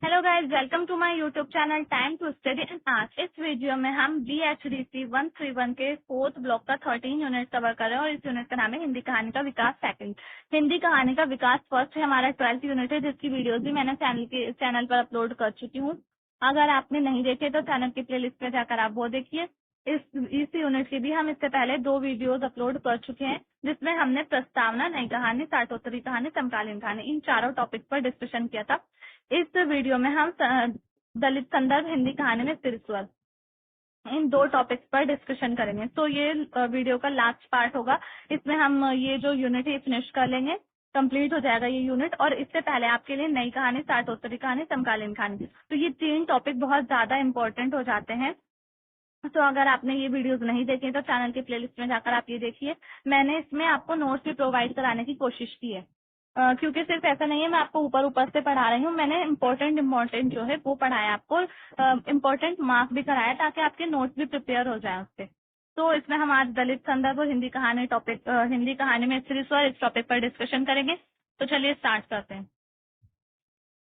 Hello guys, welcome to my YouTube channel time to study. And आज इस video में हम BHDC 131 के फोर्थ ब्लॉक का 13 यूनिट कवर कर रहे हैं और इस यूनिट का नाम है हिंदी कहानी का विकास सेकंड। हिंदी कहानी का विकास फर्स्ट है, हमारा 12th यूनिट है जिसकी वीडियोस भी मैंने चैनल पर अपलोड कर चुकी हूँ। अगर आपने नहीं देखे तो चैनल की प्लेलिस्ट पे जाकर आप वो देखिए। इस यूनिट की भी हम इससे पहले 2 वीडियोस अपलोड कर चुके हैं जिसमें हमने प्रस्तावना, नई कहानी, साठोत्तरी कहानी, समकालीन कहानी इन चारों टॉपिक पर डिस्कशन किया था। इस वीडियो में हम दलित संदर्भ, हिंदी कहानी में सिर स्वर, इन 2 टॉपिक्स पर डिस्कशन करेंगे। तो ये वीडियो का लास्ट पार्ट होगा। इसमें हम ये जो यूनिट है फिनिश कर लेंगे, कंप्लीट हो जाएगा ये यूनिट। और इससे पहले आपके लिए नई कहानी, साठोत्तरी कहानी, समकालीन कहानी, तो ये 3 टॉपिक बहुत ज्यादा इंपॉर्टेंट हो जाते हैं। तो अगर आपने ये वीडियोस नहीं देखे तो चैनल की प्लेलिस्ट में जाकर आप ये देखिए। मैंने इसमें आपको नोट्स भी प्रोवाइड कराने की कोशिश की है, क्योंकि सिर्फ ऐसा नहीं है मैं आपको ऊपर ऊपर से पढ़ा रही हूँ। मैंने इम्पोर्टेंट जो है वो पढ़ाया आपको, इम्पोर्टेंट मार्क भी कराया ताकि आपके नोट्स भी प्रिपेयर हो जाए उससे। तो इसमें हम आज दलित संदर्भ और हिंदी कहानी टॉपिक, हिंदी कहानी में स्त्री स्वर, इस टॉपिक पर डिस्कशन करेंगे। तो चलिए स्टार्ट करते हैं।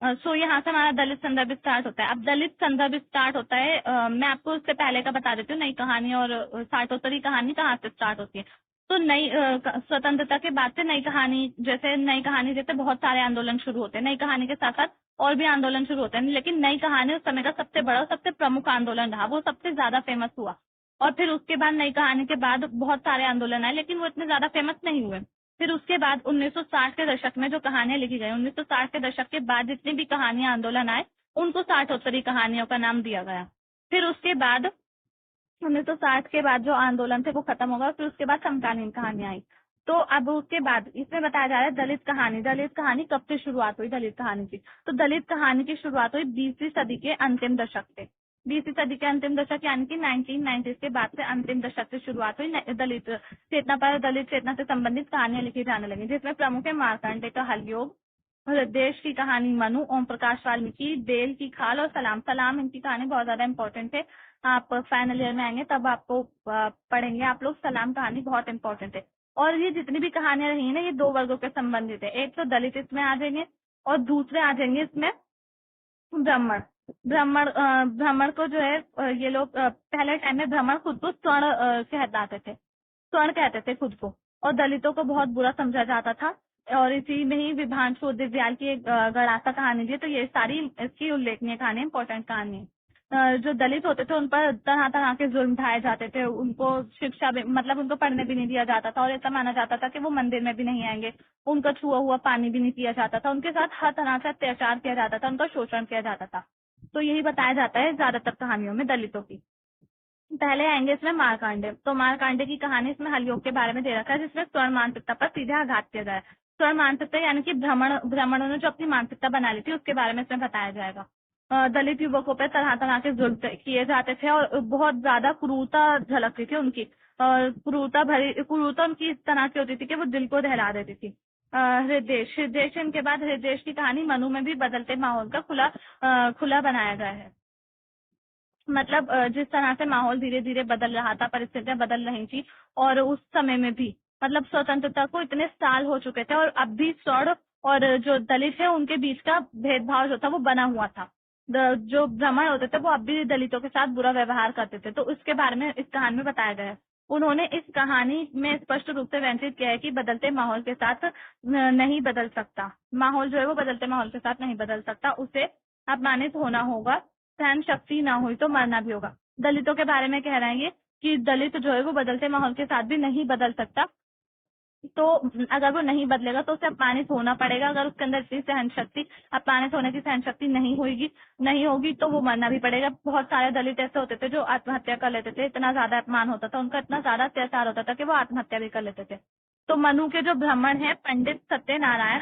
सो यहाँ से हमारा दलित संदर्भ स्टार्ट होता है। अब दलित संदर्भ स्टार्ट होता है, मैं आपको उससे पहले का बता देती हूँ, नई कहानी और साठोत्तरी कहानी कहाँ से स्टार्ट होती है। तो नई स्वतंत्रता के बाद से नई कहानी जैसे बहुत सारे आंदोलन शुरू होते हैं। नई कहानी के साथ साथ और भी आंदोलन शुरू होते हैं, लेकिन नई कहानी उस समय का सबसे बड़ा और सबसे प्रमुख आंदोलन रहा, वो सबसे ज्यादा फेमस हुआ। और फिर उसके बाद नई कहानी के बाद बहुत सारे आंदोलन आए, लेकिन वो इतने ज्यादा फेमस नहीं हुए। फिर उसके बाद 1960 के दशक में जो कहानियां लिखी गई, 1960 के दशक के बाद जितनी भी कहानियां आंदोलन आए उनको साठोत्तरी कहानियों का नाम दिया गया। फिर उसके बाद 1960 के बाद जो आंदोलन थे वो खत्म हो गया। फिर उसके बाद समकालीन कहानियां आई। तो अब उसके बाद इसमें बताया जा रहा है दलित कहानी। दलित कहानी कब से शुरुआत हुई दलित कहानी की? तो दलित कहानी की शुरुआत हुई 20वीं सदी के अंतिम दशक से। 20वीं सदी के अंतिम दशक यानी कि 1990 के बाद से अंतिम दशक से शुरुआत हुई दलित चेतना पर, दलित चेतना से संबंधित कहानियां लिखी जाने लगी, जिसमें प्रमुख है मार्कंडे का हलयोग, देश की कहानी, मनु, ओम प्रकाश वाल्मीकि, बेल की खाल और सलाम। सलाम इनकी कहानी बहुत ज्यादा इंपॉर्टेंट है। आप फाइनल ईयर में आएंगे तब आपको पढ़ेंगे आप लोग। सलाम कहानी बहुत इंपॉर्टेंट है। और ये जितनी भी कहानियां रही है ना, ये 2 वर्गों के संबंधित है। एक तो दलित इसमें आ जाएंगे और दूसरे आ जाएंगे इसमें ब्राह्मण। ब्राह्मण को जो है ये लोग पहले टाइम में ब्राह्मण खुद को स्वर्ण कहलाते थे, स्वर्ण कहते थे खुद को, और दलितों को बहुत बुरा समझा जाता था। और इसी में ही विभांशु दिव्याल की एक गड़ासा कहानी दी है। तो ये सारी इसकी उल्लेखनीय कहानी, इंपॉर्टेंट कहानी है। जो दलित होते थे उन पर तरह तरह के जुल्म ढाए जाते थे। उनको शिक्षा भी, मतलब उनको पढ़ने भी नहीं दिया जाता था, और ऐसा माना जाता था कि वो मंदिर में भी नहीं आएंगे। उनका छुआ हुआ पानी भी नहीं पिया जाता था। उनके साथ हर तरह से अत्याचार किया जाता था, उनका शोषण किया जाता था। तो यही बताया जाता है ज्यादातर कहानियों में दलितों की। पहले आएंगे इसमें मारकांडे। तो मारकांडे की कहानी इसमें हलयोग के बारे में दे रखा है, जिसमें स्वर्ण मानसिकता पर सीधे आघात किया जाए। स्वर्ण मानसिकता यानी कि ब्राह्मणों ने जो अपनी मानसिकता बना ली थी उसके बारे में इसमें बताया जाएगा। दलित युवकों पर तरह तरह के जुल्म किए जाते थे और बहुत ज्यादा क्रूरता झलकती थी उनकी। क्रूरता उनकी इस तरह की होती थी कि वो दिल को दहला देती थी। हृदय इनके बाद हृदय की कहानी मनु में भी बदलते माहौल का खुला बनाया गया है। मतलब जिस तरह से माहौल धीरे धीरे बदल रहा था, परिस्थितियां बदल रही थी, और उस समय में भी मतलब स्वतंत्रता को इतने साल हो चुके थे और अब भी स्वर्ण और जो दलित है उनके बीच का भेदभाव जो था वो बना हुआ था। जो ब्राह्मण होते थे वो अब भी दलितों के साथ बुरा व्यवहार करते थे। तो उसके बारे में इस कहानी में बताया गया है। उन्होंने इस कहानी में स्पष्ट रूप से व्यंजित किया है कि बदलते माहौल के साथ नहीं बदल सकता। माहौल जो है वो बदलते माहौल के साथ नहीं बदल सकता, उसे अपमानित होना होगा। सहन शक्ति ना हुई तो मरना भी होगा। दलितों के बारे में कह रहे हैं ये कि दलित जो है वो बदलते माहौल के साथ भी नहीं बदल सकता। तो अगर वो नहीं बदलेगा तो उसे अपमानित होना पड़ेगा। अगर उसके अंदर इतनी सहन शक्ति, अपमानित होने की सहन शक्ति नहीं होगी तो वो मरना भी पड़ेगा। बहुत सारे दलित ऐसे होते थे जो आत्महत्या कर लेते थे। इतना ज्यादा अपमान होता था उनका, इतना ज्यादा अत्याचार होता था कि वो आत्महत्या भी कर लेते थे। तो मनु के जो ब्राह्मण है पंडित सत्यनारायण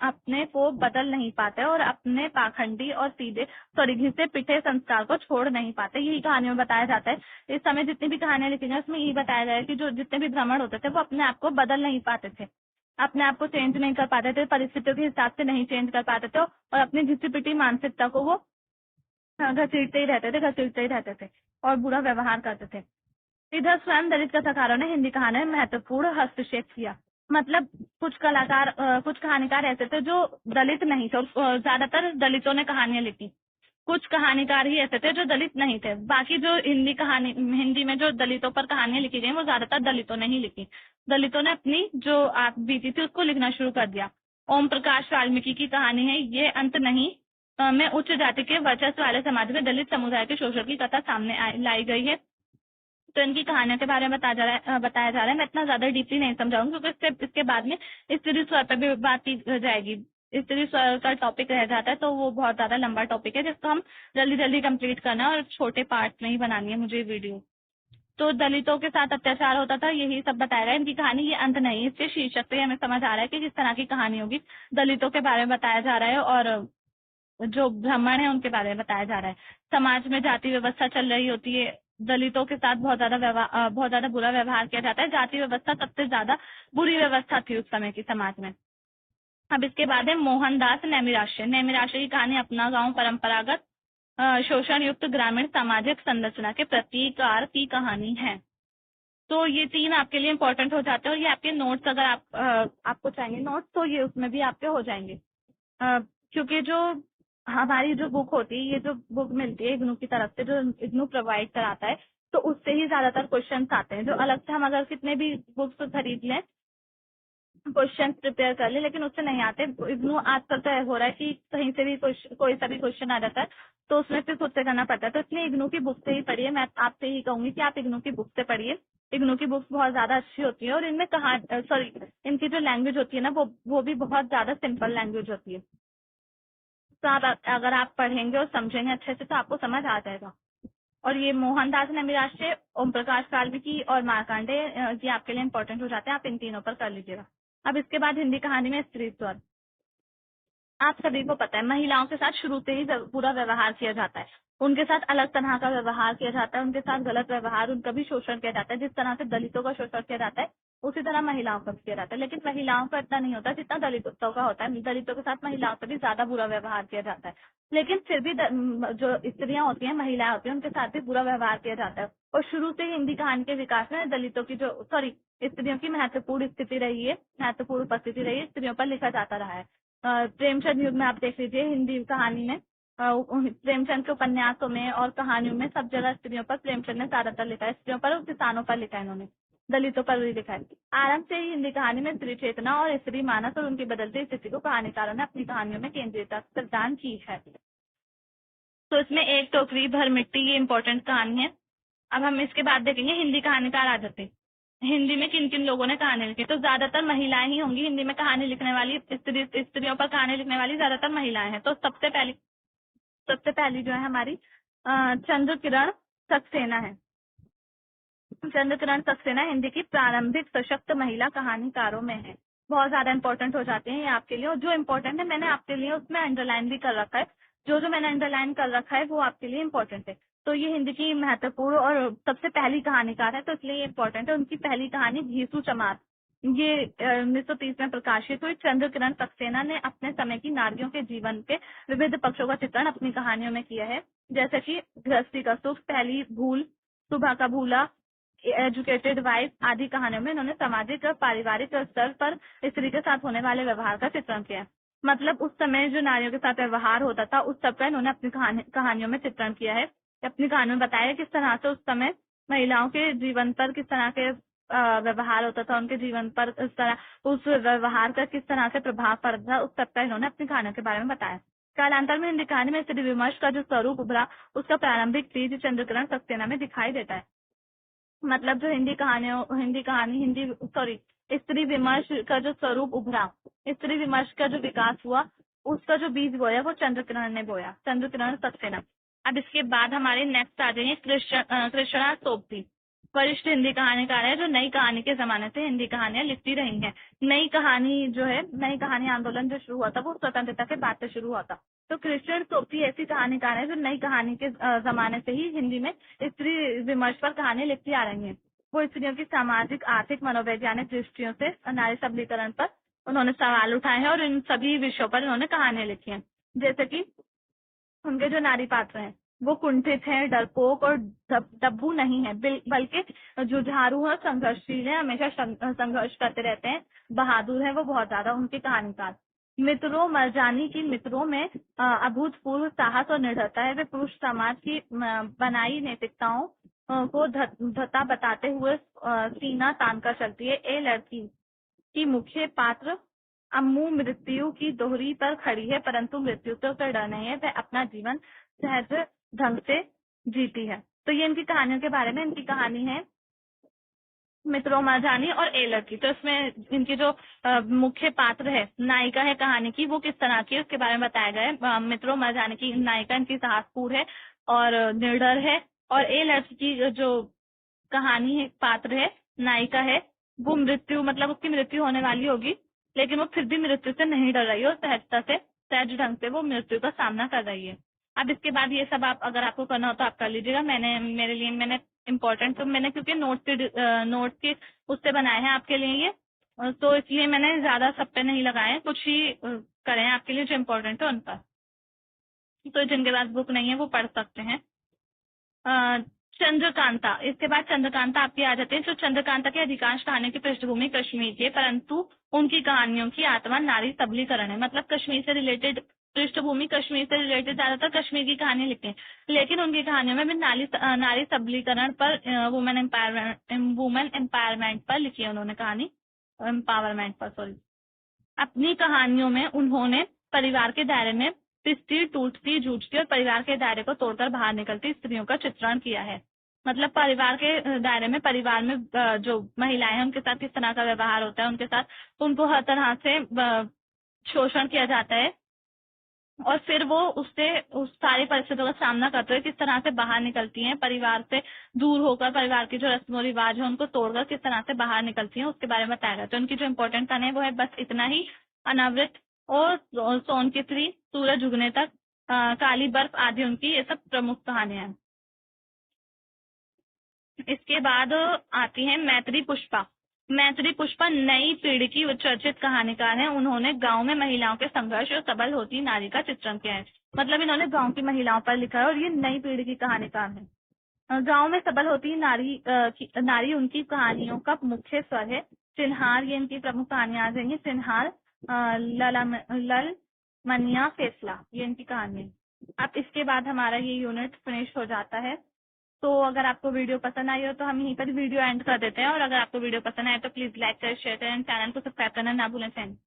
अपने को बदल नहीं पाते और अपने पाखंडी और घिसे पिटे संस्कार को छोड़ नहीं पाते। यही कहानियों में बताया जाता है। इस समय जितनी भी कहानियां लिखी गई उसमें यही बताया गया है कि जो जितने भी ब्राह्मण होते थे वो अपने आप को बदल नहीं पाते थे, अपने आप को चेंज नहीं कर पाते थे, परिस्थितियों के हिसाब से नहीं चेंज कर पाते थे, और अपनी घिसी पिटी मानसिकता को वो घसीटते ही रहते थे और बुरा व्यवहार करते थे। इधर स्वयं दलित कथाकारों ने हिंदी कहानी में महत्वपूर्ण हस्तक्षेप किया। मतलब कुछ कहानीकार ऐसे थे जो दलित नहीं थे और ज्यादातर दलितों ने कहानियां लिखी। कुछ कहानीकार ही ऐसे थे जो दलित नहीं थे। बाकी जो हिंदी में जो दलितों पर कहानियां लिखी गई वो ज्यादातर दलितों ने ही लिखी। दलितों ने अपनी जो आप बीती थी उसको लिखना शुरू कर दिया। ओम प्रकाश वाल्मीकि की कहानी है ये अंत नहीं में उच्च जाति के वर्चस्व वाले समाज में दलित समुदाय के शोषण की कथा सामने लाई गई है। तो इनकी कहानियों के बारे में बताया जा रहा है। मैं इतना ज्यादा डीपली नहीं समझाऊंगी क्योंकि इसके बाद में स्त्री स्वर पर भी बात की जाएगी। स्त्री स्वर का टॉपिक रह जाता है तो वो बहुत ज्यादा लंबा टॉपिक है जिसको हम जल्दी जल्दी कंप्लीट करना है और छोटे पार्ट में ही बनानी है मुझे वीडियो। तो दलितों के साथ अत्याचार होता था यही सब बताया गया। इनकी कहानी ये अंत नहीं, इसके शीर्षक से हमें समझ आ रहा है कि किस तरह की कहानी होगी। दलितों के बारे में बताया जा रहा है और जो ब्राह्मण है उनके बारे में बताया जा रहा है। समाज में जाति व्यवस्था चल रही होती है। दलितों के साथ बहुत ज्यादा बुरा व्यवहार किया जाता है। जाति व्यवस्था सबसे ज्यादा बुरी व्यवस्था थी उस समय की समाज में। अब इसके बाद है मोहनदास नेमिराश्य। नेमिराश्य की कहानी अपना गांव परंपरागत शोषण युक्त ग्रामीण सामाजिक संरचना के प्रतिकार की कहानी है। तो ये 3 आपके लिए इम्पोर्टेंट हो जाते हैं और ये आपके नोट्स अगर आपको चाहिए नोट्स तो ये उसमें भी आपके हो जाएंगे। क्योंकि जो हमारी जो बुक होती है, ये जो बुक मिलती है इग्नू की तरफ से, जो इग्नू प्रोवाइड कराता है, तो उससे ही ज्यादातर क्वेश्चन आते हैं। जो अलग से हम अगर कितने भी बुक्स खरीद लें, क्वेश्चन प्रिपेयर कर ले, लेकिन उससे नहीं आते। इग्नू आजकल तो हो रहा है कि कहीं से भी कोई सा भी क्वेश्चन आ जाता है तो उसमें फिर खुद से करना पड़ता है। तो इसलिए इग्नू की बुक से ही पढ़िए। मैं आपसे ही कहूंगी कि आप इग्नू की बुक से पढ़िए। इग्नू की बुक्स बहुत ज्यादा अच्छी होती है और इनमें इनकी जो लैंग्वेज होती है ना वो भी बहुत ज्यादा सिंपल लैंग्वेज होती है। तो अगर आप पढ़ेंगे और समझेंगे अच्छे से तो आपको समझ आ जाएगा। और ये मोहनदास नेमिराश्य, ओम प्रकाश वाल्मीकि और मार्कंडे ये आपके लिए इंपॉर्टेंट हो जाते हैं। आप इन तीनों पर कर लीजिएगा। अब इसके बाद हिंदी कहानी में स्त्री स्वर। आप सभी को पता है महिलाओं के साथ शुरू से ही बुरा व्यवहार किया जाता है। उनके साथ अलग तरह का व्यवहार किया जाता है। उनके साथ गलत व्यवहार, उनका भी शोषण किया जाता है। जिस तरह से दलितों का शोषण किया जाता है उसी तरह महिलाओं का भी किया जाता है। लेकिन महिलाओं का इतना नहीं होता जितना दलितों का होता है। दलितों के साथ महिलाओं से भी ज्यादा बुरा व्यवहार किया जाता है। लेकिन फिर भी जो स्त्रियां होती हैं, महिलाएं होती हैं, उनके साथ भी बुरा व्यवहार किया जाता है। और शुरू से ही हिंदी कहानी के विकास में दलितों की स्त्रियों की महत्वपूर्ण स्थिति रही है, महत्वपूर्ण उपस्थिति रही है। स्त्रियों पर लिखा जाता रहा है। प्रेमचंद युग में आप देख लीजिए, हिंदी कहानी में प्रेमचंद के उपन्यासों में और कहानियों में सब जगह स्त्रियों पर प्रेमचंद ने ज्यादातर लिखा है। स्त्रियों पर और किसानों पर लिखा है इन्होंने, दलितों पर भी लिखा है। आरंभ से ही हिंदी कहानी में स्त्री चेतना और स्त्री मानस और उनकी बदलती स्थिति को कहानीकारों ने अपनी कहानियों में केंद्रितता प्रदान की है। तो इसमें एक टोकरी भर मिट्टी, ये इंपॉर्टेंट कहानी है। अब हम इसके बाद देखेंगे हिंदी कहानीकार आ जाते हैं। हिंदी में किन किन लोगों ने कहानी लिखी। तो ज्यादातर महिलाएं ही होंगी हिंदी में कहानी लिखने वाली। स्त्रियों पर कहानी लिखने वाली ज्यादातर महिलाएं हैं। तो सबसे पहली जो है हमारी चंद्र किरण सक्सेना है। चंद्र किरण सक्सेना हिंदी की प्रारंभिक सशक्त महिला कहानीकारों में है। बहुत ज्यादा इंपॉर्टेंट हो जाते हैं ये आपके लिए। और जो इम्पोर्टेंट है मैंने आपके लिए उसमें अंडरलाइन भी कर रखा है। जो मैंने अंडरलाइन कर रखा है वो आपके लिए इम्पोर्टेंट है। तो ये हिंदी की महत्वपूर्ण और सबसे पहली कहानीकार है, तो इसलिए ये इम्पोर्टेंट है। उनकी पहली कहानी घीसू चमार, ये 1930 में प्रकाशित हुई। चंद्र किरण सक्सेना ने अपने समय की नारियों के जीवन के विविध पक्षों का चित्रण अपनी कहानियों में किया है, जैसे कि गृहस्थी का सुख, पहली भूल, सुबह का भूला, एजुकेटेड वाइफ आदि कहानियों में इन्होंने सामाजिक और पारिवारिक स्तर पर स्त्री के साथ होने वाले व्यवहार का चित्रण किया है। मतलब उस समय जो नारियों के साथ व्यवहार होता था उस सब का इन्होंने अपनी कहानियों में चित्रण किया है। अपनी कहानियों में बताया किस तरह से उस समय महिलाओं के जीवन पर किस तरह के व्यवहार होता था, उनके जीवन पर उस व्यवहार का किस तरह से प्रभाव पड़ता था, उस सब का इन्होंने अपनी कहानियों के बारे में बताया। कालांतर में हिंदी कहानी में स्त्री विमर्श का जो स्वरूप उभरा उसका प्रारंभिक बीज चंद्रकिरण सक्सेना में दिखाई देता है। मतलब जो स्त्री विमर्श का जो स्वरूप उभरा, स्त्री विमर्श का जो विकास हुआ, उसका जो बीज बोया वो चंद्रकिरण ने बोया, चंद्रकिरण सक्सेना। अब इसके बाद हमारे नेक्स्ट आ जाएंगे कृष्णा सोबती। वरिष्ठ हिंदी कहानीकार है जो नई कहानी के जमाने से हिंदी कहानियां लिखती रही हैं। नई कहानी आंदोलन जो शुरू हुआ था वो स्वतंत्रता के बाद से शुरू हुआ था। तो कृष्ण सोबती ऐसी कहानीकार है जो नई कहानी के जमाने से ही हिंदी में स्त्री विमर्श पर कहानी लिखती आ रही है। वो स्त्रियों की सामाजिक, आर्थिक, मनोवैज्ञानिक दृष्टियों से नारी सबलीकरण पर उन्होंने सवाल उठाए हैं और इन सभी विषयों पर उन्होंने कहानियां लिखी हैं। जैसे कि उनके जो नारी पात्र हैं, वो कुंठित है, डरपोक और डब्बू नहीं है, बल्कि जुझारू है, संघर्षशील है, हमेशा संघर्ष करते रहते हैं, बहादुर है वो बहुत ज्यादा। उनकी कहानीकार मित्रों मरजानी की मित्रों में अभूतपूर्व साहस और निडरता है। वे पुरुष समाज की बनाई नैतिकताओं को धता बताते हुए सीना तान कर चलती है। ए लड़की की मुख्य पात्र अम्मू मृत्यु की दोहरी पर खड़ी है, परंतु मृत्यु तो उसका डर नहीं है, वह अपना जीवन सहज ढंग से जीती है। तो ये इनकी कहानियों के बारे में। इनकी कहानी है मित्रों मरजानी और ए लड़की। तो इसमें इनकी जो मुख्य पात्र है, नायिका है कहानी की, वो किस तरह की है उसके बारे में बताया गया है। मित्रों मरजानी की नायिका इनकी साहसपूर्ण है और निडर है, और ए लड़की की जो कहानी है पात्र है, नायिका है, वो मृत्यु मतलब उसकी मृत्यु होने वाली होगी, लेकिन वो फिर भी मृत्यु से नहीं डर रही है और सहजता से सहज ढंग से वो मृत्यु का सामना कर रही है। अब इसके बाद ये सब आप अगर आपको करना हो तो आप कर लीजिएगा। मैंने इम्पोर्टेंट तो मैंने क्योंकि नोट के उससे बनाए हैं आपके लिए ये, तो इसलिए मैंने ज्यादा सब पे नहीं लगाए हैं, कुछ ही करे हैं आपके लिए जो इम्पोर्टेंट है उन पर। तो जिनके पास बुक नहीं है वो पढ़ सकते हैं। चंद्रकांता, इसके बाद चंद्रकांता आपकी आ जाती है। तो चंद्रकांता की अधिकांश कहानियों की पृष्ठभूमि कश्मीर की है, परंतु उनकी कहानियों की आत्मा नारी सबलीकरण है। मतलब कश्मीर से रिलेटेड पृष्ठभूमि, कश्मीर से रिलेटेड ज्यादातर कश्मीर की कहानी लिखते हैं, लेकिन उनकी कहानियों में भी नारी सबलीकरण पर, वुमेन एम्पावरमेंट पर लिखी है उन्होंने कहानी, एम्पावरमेंट पर सॉरी। अपनी कहानियों में उन्होंने परिवार के दायरे में पिसती, टूटती, जूझती और परिवार के दायरे को तोड़कर बाहर निकलती स्त्रियों का चित्रण किया है। मतलब परिवार के दायरे में, परिवार में जो महिलाएं हैं उनके साथ किस तरह का व्यवहार होता है, उनके साथ उनको हर तरह से शोषण किया जाता है, और फिर वो उससे उस सारी परिस्थितियों का सामना करते हुए किस तरह से बाहर निकलती हैं, परिवार से दूर होकर, परिवार की जो रस्म रिवाज है उनको तोड़कर किस तरह से बाहर निकलती हैं, उसके बारे में बताया गया। तो उनकी जो इम्पोर्टेंट कहानी है वो है बस इतना ही। अनावृत और सोन की स्त्री, सूरज उगने तक, काली बर्फ आदि उनकी ये सब प्रमुख कहानियां हैं। इसके बाद आती है मैत्री पुष्पा। मैत्री पुष्पा नई पीढ़ी की चर्चित कहानीकार हैं। उन्होंने गांव में महिलाओं के संघर्ष और सबल होती नारी का चित्रण किया है। मतलब इन्होंने गांव की महिलाओं पर लिखा है और ये नई पीढ़ी की कहानीकार है। गांव में सबल होती नारी उनकी कहानियों का मुख्य स्वर है। सिन्हार, ये इनकी प्रमुख कहानियां आ जाएंगी। सिन्हार, लल मनिया फैसला, ये इनकी कहानी है। अब इसके बाद हमारा ये यूनिट फिनिश हो जाता है। तो अगर आपको वीडियो पसंद आई हो तो हम यहीं पर वीडियो एंड कर देते हैं, और अगर आपको वीडियो पसंद आए तो प्लीज लाइक करें, शेयर करें, चैनल को सब्सक्राइब करना ना भूलें फ्रेंड्स।